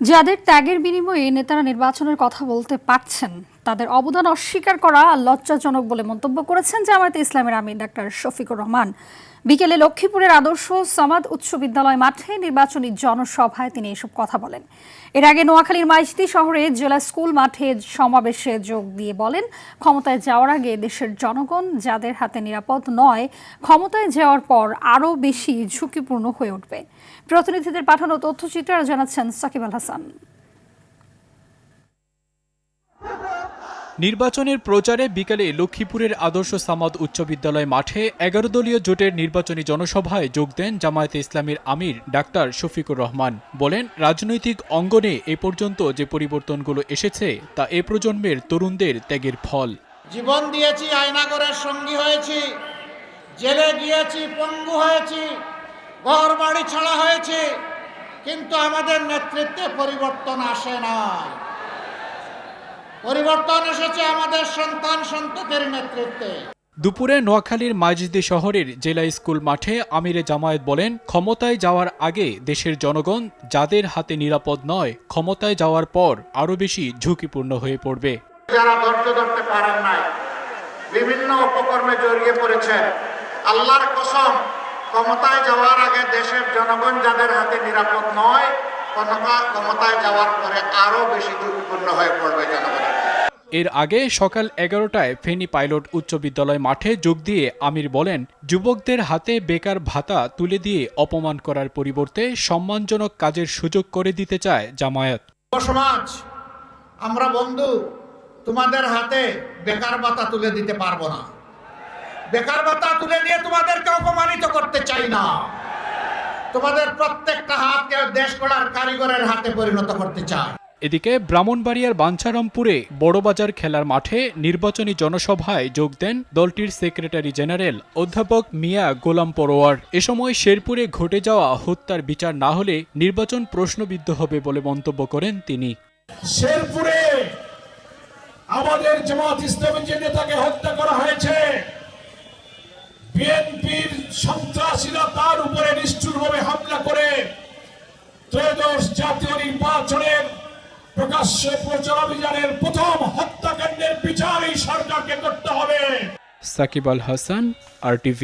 যাদের ত্যাগের বিনিময়ে নেতারা নির্বাচনের কথা বলতে পারছেন, তাদের অবদান অস্বীকার করা লজ্জাজনক বলে মন্তব্য করেছেন জামায়াতে ইসলামের আমির ডাক্তার শফিকুর রহমান। বিকেলে লক্ষ্মীপুরের আদর্শ সামাদ উচ্চ বিদ্যালয় মাঠে নির্বাচনী জনসভায় তিনি এসব কথা বলেন। এর আগে নোয়াখালীর মাইজদী শহরে জেলা স্কুল মাঠে সমাবেশে যোগ দিয়ে বলেন, ক্ষমতায় যাওয়ার আগে দেশের জনগণ যাদের হাতে নিরাপদ নয়, ক্ষমতায় যাওয়ার পর আরও বেশি ঝুঁকিপূর্ণ হয়ে উঠবে। প্রতিনিধিদের পাঠানো তথ্যচিত্র জানাচ্ছেন সাকিব আল হাসান। নির্বাচনের প্রচারে বিকেলে লক্ষ্মীপুরের আদর্শ সামাদ উচ্চ বিদ্যালয় মাঠে ১১ দলীয় জোটের নির্বাচনী জনসভায় যোগ দেন জামায়াতে ইসলামীর আমির ডাক্তার শফিকুর রহমান। বলেন, রাজনৈতিক অঙ্গনে এ পর্যন্ত যে পরিবর্তনগুলো এসেছে তা এ প্রজন্মের তরুণদের ত্যাগের ফল। জীবন দিয়েছি, আয়নাগরের সঙ্গী হয়েছি, জেলে গিয়েছি, পঙ্গু হয়েছি, ঘর বাড়ি ছাড়া হয়েছে, কিন্তু আমাদের নেতৃত্বে পরিবর্তন আসে না। পরিবর্তন এসেছে আমাদের সন্তান সন্ততির নেতৃত্বে। দুপুরে নোয়াখালীর মাইজদী শহরের জেলা স্কুল মাঠে আমিরে জামায়াত বলেন, ক্ষমতায় যাওয়ার আগে দেশের জনগণ যাদের হাতে নিরাপদ নয়, ক্ষমতায় যাওয়ার পর আরও বেশি ঝুঁকিপূর্ণ হয়ে পড়বে। যারা ধৈর্য ধরতে পারেন নাই, বিভিন্ন অপকর্মে জড়িয়ে পড়েছেন, আল্লাহর কসম, ক্ষমতায় যাওয়ার আগে দেশের জনগণ যাদের হাতে নিরাপদ নয়, ক্ষমতায় যাওয়ার পরে আরো বেশি ঝুঁকিপূর্ণ হয়ে পড়বে জনগণ। এর আগে সকাল 11টায় ফেনী পাইলট উচ্চ বিদ্যালয় মাঠে যোগ দিয়ে আমির বলেন, যুবকদের হাতে বেকার ভাতা তুলে দিয়ে অপমান করার পরিবর্তে সম্মানজনক কাজের সুযোগ করে দিতে চায় জামায়াত। সমাজ, আমরা বন্ধু, তোমাদের হাতে বেকার ভাতা তুলে দিতে পারবো না। বেকার ভাতা তুলে দিয়ে তোমাদেরকে অপমানিত করতে চাই না। তোমাদের প্রত্যেকটা হাতকে দেশ গড়ার কারিগরের হাতে পরিণত করতে চাই। এদিকে ব্রাহ্মণবাড়িয়ার বাঞ্ছারামপুরে বড়বাজার খেলার মাঠে নির্বাচনী জনসভায় যোগ দেন দলটির সেক্রেটারি জেনারেল অধ্যাপক মিয়া গোলাম পরোয়ার। এ সময় শেরপুরে ঘটে যাওয়া হত্যার বিচার না হলে নির্বাচন প্রশ্নবিদ্ধ হবে বলে মন্তব্য করেন তিনি। শেরপুরে আমাদের জামাত ইসলামের যে নেতাকে হত্যা করা হয়েছে, বিএনপির সন্ত্রাসীরা তার উপরে নিষ্ঠুরভাবে হামলা করে ত্রয়োদশ জাতীয় নির্বাচনের প্রকাশ্য প্রচার অভিযানের প্রথম হত্যাকাণ্ডের বিচার এই সরকারকে করতে হবে। সাকিব আল হাসান, RTV।